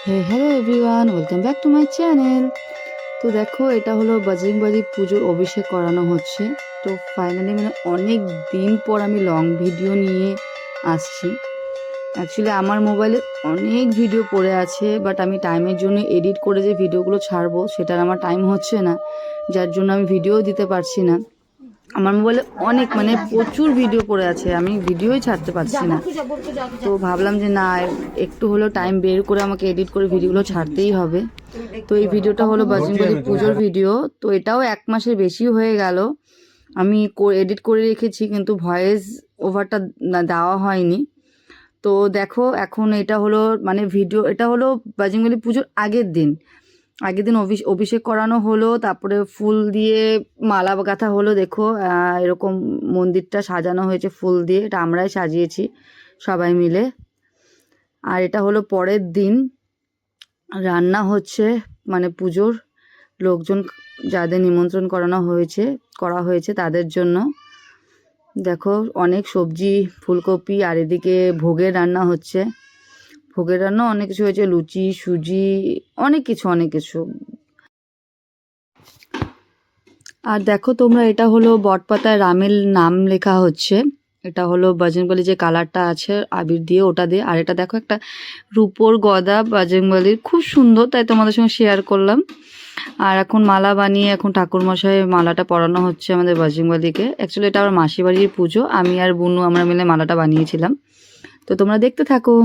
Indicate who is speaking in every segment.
Speaker 1: Hello everyone, welcome back to my channel. তো দেখো, এটা হলো বজরংবলী পুজোর অভিষেক করানো হচ্ছে। তো ফাইনালি অনেক দিন পর আমি লং ভিডিও নিয়ে আসছি। অ্যাকচুয়ালি আমার মোবাইলে অনেক ভিডিও পড়ে আছে, বাট আমি টাইমের জন্য এডিট করে যে ভিডিওগুলো ছাড়বো সেটার আমার টাইম হচ্ছে না, যার জন্য আমি ভিডিও দিতে পারছি না। আমার মোবাইলে অনেক প্রচুর ভিডিও পড়ে আছে, আমি ভিডিওই ছাড়তে পারছি না। তো ভাবলাম যে না, একটু হলেও টাইম বের করে আমাকে এডিট করে ভিডিওগুলো ছাড়তেই হবে। তো এই ভিডিওটা হলো বজরংবলী পুজোর ভিডিও। তো এটাও 1 মাসের বেশি হয়ে গেল আমি এডিট করে রেখেছি, কিন্তু ভয়েস ওভারটা দেওয়া হয়নি। তো দেখো, এখন এটা হলো ভিডিও, এটা হলো বজরংবলী পুজোর আগের দিন অভিষেক করানো হলো, তারপরে ফুল দিয়ে মালা গাঁথা হলো। দেখো এরকম মন্দিরটা সাজানো হয়েছে ফুল দিয়ে, এটা আমরাই সাজিয়েছি সবাই মিলে। আর এটা হলো পরের দিন, রান্না হচ্ছে পুজোর লোকজন যাদের নিমন্ত্রণ করা হয়েছে তাদের জন্য। দেখো অনেক সবজি, ফুলকপি, আর এদিকে ভোগের রান্না হচ্ছে। ভোগের রান্না অনেক কিছু হয়েছে, লুচি, সুজি, অনেক কিছু। আর দেখো তোমরা, এটা হলো বটপাতায় রামের নাম লেখা হচ্ছে। এটা হলো বজরংবলী যে কালারটা আছে আবির দিয়ে, ওটা দিয়ে। আর এটা দেখো, একটা রূপোর গদা বজরংবলীর, খুব সুন্দর, তাই তোমাদের সঙ্গে শেয়ার করলাম। আর এখন মালা বানিয়ে এখন ঠাকুরমশাই মালাটা পরানো হচ্ছে আমাদের বজরংবলীকে। অ্যাকচুয়ালি এটা আমার মাসির বাড়ির পুজো, আমি আর বুনু আমরা মিলে মালাটা বানিয়েছিলাম। তো তোমরা দেখতে থাকো।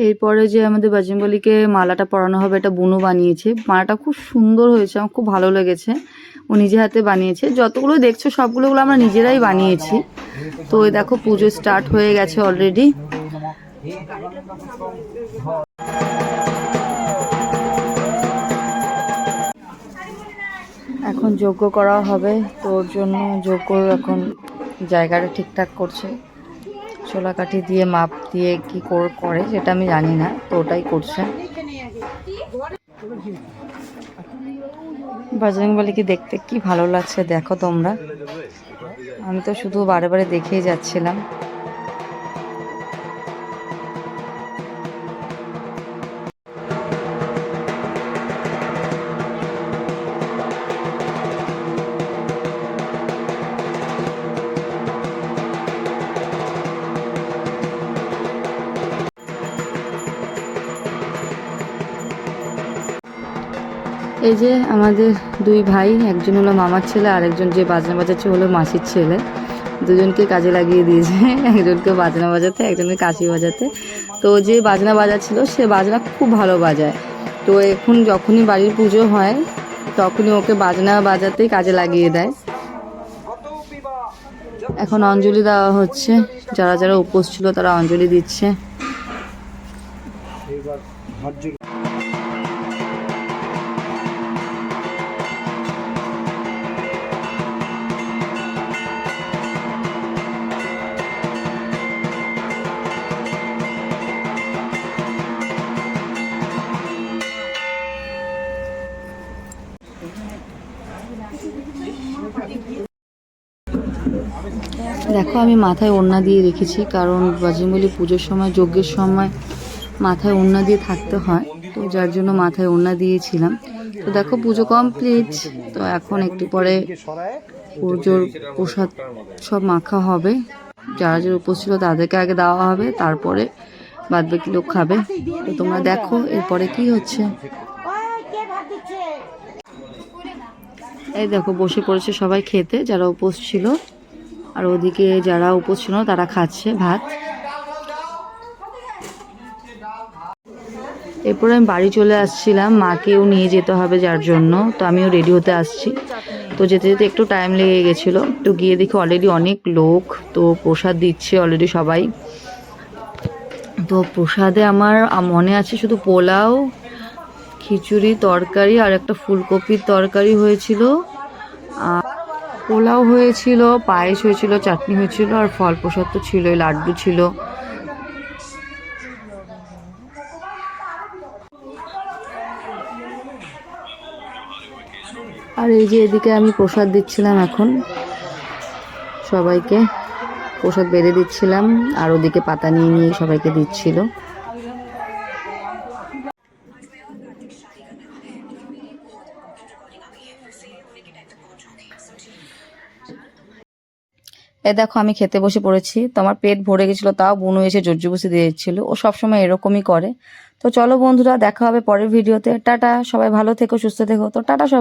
Speaker 1: এরপরে যে আমাদের বজরংবলীকে মালাটা পরানো হবে, এটা বুনু বানিয়েছে। মালাটা খুব সুন্দর হয়েছে, আমার খুব ভালো লেগেছে। ও নিজে হাতে বানিয়েছে। যতগুলো দেখছো সবগুলো আমরা নিজেরাই বানিয়েছি। তো এই দেখো, পুজো স্টার্ট হয়ে গেছে অলরেডি। এখন যজ্ঞ করা হবে, তো ওর জন্য যজ্ঞ এখন জায়গাটা ঠিকঠাক করছে। ছোলা কাঠি দিয়ে মাপ দিয়ে কি করে সেটা আমি জানি না, তো ওটাই করছে। বজরংবলীকে দেখতে কি ভালো লাগছে দেখো তোমরা, আমি তো শুধু বারে বারে দেখেই যাচ্ছিলাম। এই যে আমাদের দুই ভাই, একজন হলো মামার ছেলে, আর একজন যে বাজনা বাজাচ্ছে হলো মাসির ছেলে। দুজনকে কাজে লাগিয়ে দিয়েছে, একজনকে বাজনা বাজাতে, একজনকে কাশি বাজাতে। তো যে বাজনা বাজাচ্ছিল সে বাজনা খুব ভালো বাজায়। তো এখন যখনই বাড়ির পুজো হয় তখনই ওকে বাজনা বাজাতেই কাজে লাগিয়ে দেয়। এখন অঞ্জলি দেওয়া হচ্ছে, যারা যারা উপোস ছিল তারা অঞ্জলি দিচ্ছে। দেখো, আমি মাথায় ওড়না দিয়ে রেখেছি, কারণ বজরংবলী পুজোর সময়, যজ্ঞের সময় মাথায় ওড়না দিয়ে থাকতে হয়, তো যার জন্য মাথায় ওড়না দিয়েছিলাম। তো দেখো, পুজো কমপ্লিট। তো এখন একটু পরে পুজোর প্রসাদ সব মাখা হবে। যারা যারা উপোস ছিল তাদেরকে আগে দেওয়া হবে, তারপরে বাদবাকি লোক খাবে। তো তোমরা দেখো এরপরে কি হচ্ছে। এই দেখো, বসে পড়েছে সবাই খেতে, যারা উপোস ছিল। আর ওদিকে যারা উপোস ছিল তারা খাচ্ছে ভাত। এরপরে আমি বাড়ি চলে আসছিলাম, মাকেও নিয়ে যেতে হবে যার জন্য, তো আমিও রেডি হতে আসছি। তো যেতে যেতে একটু টাইম লেগে গেছিলো। তো গিয়ে দেখি অলরেডি অনেক লোক, তো প্রসাদ দিচ্ছে অলরেডি সবাই। তো প্রসাদে আমার মনে আছে শুধু পোলাও, খিচুড়ি, তরকারি আর একটা ফুলকপির তরকারি হয়েছিল, আর পোলাও হয়েছিল, পায়েস হয়েছিল, চাটনি হয়েছিল, আর ফল প্রসাদ তো ছিলই, লাড্ডু ছিল। আর এই যে এদিকে আমি প্রসাদ দিচ্ছিলাম, এখন সবাইকে প্রসাদ বেড়ে দিচ্ছিলাম, আর ওদিকে পাতা নিয়ে নিয়ে সবাইকে দিচ্ছিল। এ দেখো আমি খেতে বসে পড়েছি, তো আমার পেট ভরে গেছিলো, তাও বুনু এসে জর্জুবুসি দিয়ে দিচ্ছিল। ও সবসময় এরকমই করে। তো চলো বন্ধুরা, দেখা হবে পরের ভিডিওতে। টাটা, সবাই ভালো থেকো, সুস্থ থেকো। তো টাটা সবাই।